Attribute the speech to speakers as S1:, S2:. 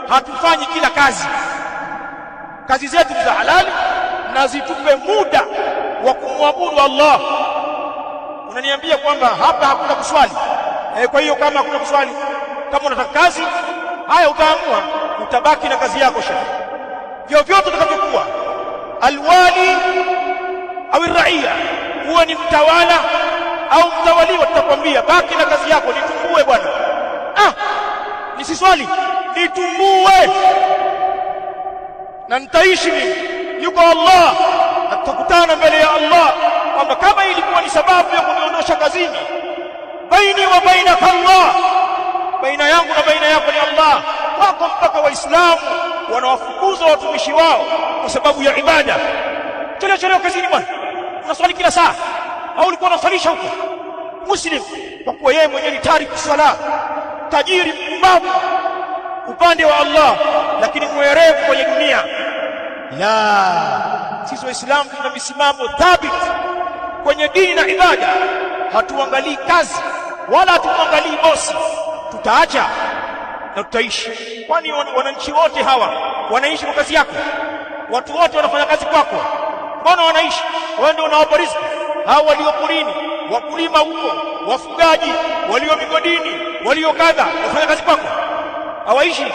S1: hatufanyi kila kazi zetu za halali na zitupe muda wa kumwabudu Allah. Unaniambia kwamba hapa hakuna kuswali, kwa hiyo kama hakuna kuswali, kama unataka kazi, haya utaamua, utabaki na kazi yako shekhi. Vyovyote utakavyokuwa, alwali au raia, huwa ni mtawala au mtawaliwa, tutakwambia baki na kazi yako, nitumbue bwana. Nisiswali, nitumbue na nitaishi mimi, yuko Allah na tutakutana mbele ya Allah, kwamba kama ilikuwa ni sababu ya kuniondosha kazini, baini wa bainaka Allah, baina yangu na baina yako ni Allah. Wako mpaka Waislamu wanawafukuza watumishi wao kwa sababu ya ibada. Chelewa kazini bwana, unaswali kila saa, au ulikuwa unaswalisha huko Muslim, kwa kuwa yeye mwenyewe ni tariku sala, tajiri mpumbavu upande wa Allah, lakini mwerevu kwenye dunia. La, sisi Waislamu tuna misimamo thabiti kwenye dini na ibada. Hatuangalii kazi wala hatuangalii bosi, tutaacha na tutaishi. Kwani wananchi wote hawa wanaishi kwa kazi yako? Watu wote wanafanya kazi kwako, mbona wanaishi? Wewe ndio unawapa riziki. Hao walio porini, wakulima huko, wafugaji, walio migodini, walio kadha, wafanya kazi kwako, hawaishi?